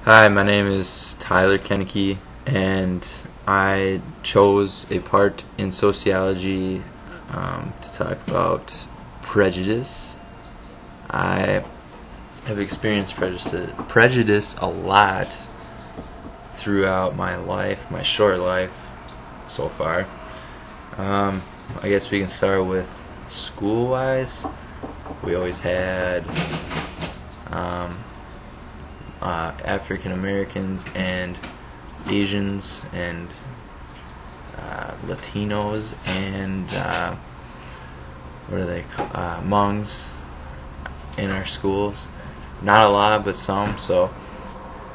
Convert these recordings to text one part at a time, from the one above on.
Hi, my name is Tyler Kenneke, and I chose a part in sociology to talk about prejudice. I have experienced prejudice a lot throughout my life, my short life so far. I guess we can start with school-wise. We always had African Americans and Asians and Latinos and what are they called? Hmongs in our schools. Not a lot, but some. So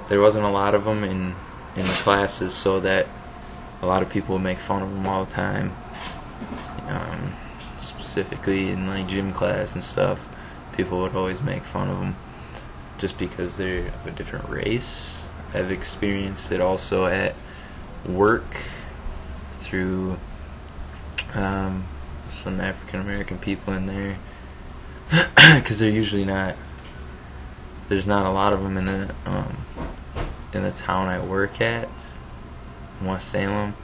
there wasn't a lot of them in the classes, so that a lot of people would make fun of them all the time. Specifically in like gym class and stuff, people would always make fun of them just because they're of a different race. I've experienced it also at work through some African American people in there, because they're usually not. There's not a lot of them in the town I work at, in West Salem.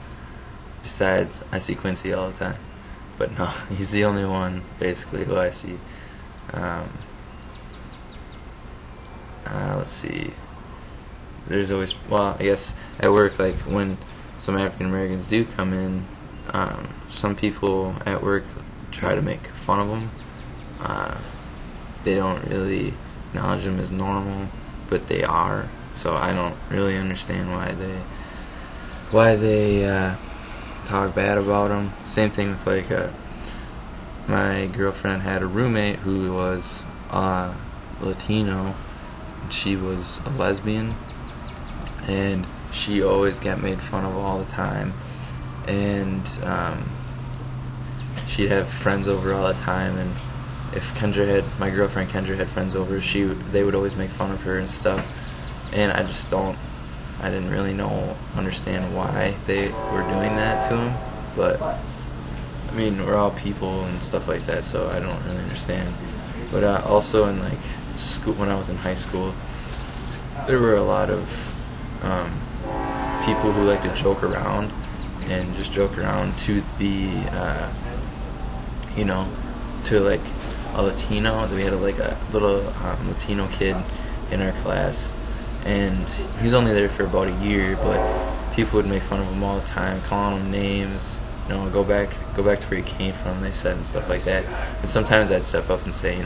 Besides, I see Quincy all the time, but no, he's the only one basically who I see. Let's see. There's always, well, I guess at work, like when some African Americans do come in, some people at work try to make fun of them. They don't really acknowledge them as normal, but they are. So I don't really understand why they talk bad about them. Same thing with like my girlfriend had a roommate who was Latino. She was a lesbian, and she always got made fun of all the time, and she'd have friends over all the time, and if my girlfriend Kendra had friends over, they would always make fun of her and stuff, and I didn't really understand why they were doing that to him, but I mean, we're all people and stuff like that, so I don't really understand. But also in like school, when I was in high school, there were a lot of people who like to joke around and just joke around to the to like a Latino. We had like a little Latino kid in our class, and he was only there for about a year, but people would make fun of him all the time, calling him names. Go back to where you came from, they said, and stuff like that. And sometimes I'd step up and say,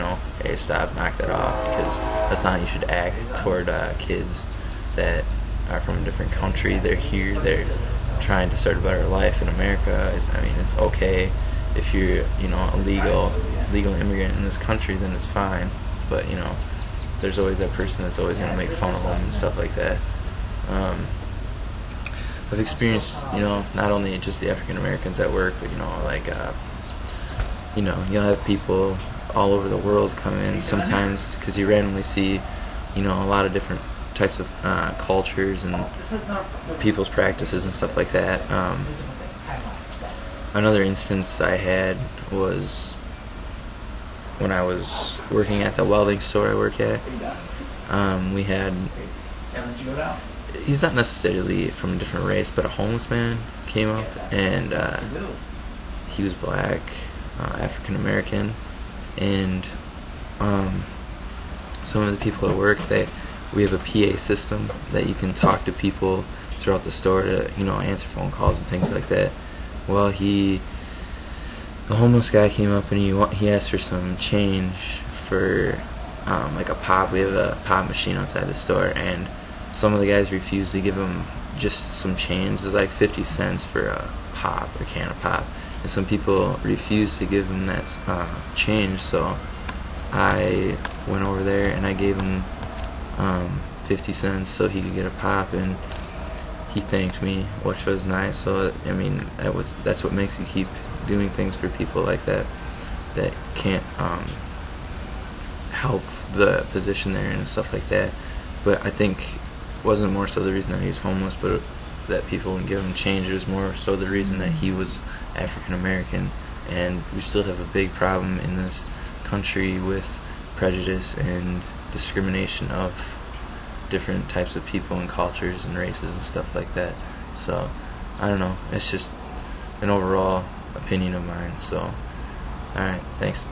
hey, stop, knock that off, because that's not how you should act toward kids that are from a different country. They're here, they're trying to start a better life in America. I mean, it's okay if you're, a legal immigrant in this country, then it's fine. But, there's always that person that's always going to make fun of them and stuff like that. I've experienced, not only just the African Americans at work, but you'll have people all over the world come in sometimes, because you randomly see, a lot of different types of cultures and people's practices and stuff like that. Another instance I had was when I was working at the welding store I work at. We had. He's not necessarily from a different race, but a homeless man came up, and he was black, African American, and some of the people at work, we have a PA system that you can talk to people throughout the store to answer phone calls and things like that. Well, the homeless guy came up and he asked for some change for like a pop. We have a pop machine outside the store, and some of the guys refused to give him just some change. It's like 50 cents for a can of pop. And some people refused to give him that change, so I went over there and I gave him 50 cents so he could get a pop, and he thanked me, which was nice. So, I mean, that's what makes you keep doing things for people like that can't help the position they're in and stuff like that. But I think wasn't more so the reason that he was homeless, but that people wouldn't give him change. It was more so the reason that he was African American, and we still have a big problem in this country with prejudice and discrimination of different types of people and cultures and races and stuff like that. So I don't know, it's just an overall opinion of mine. So alright, thanks.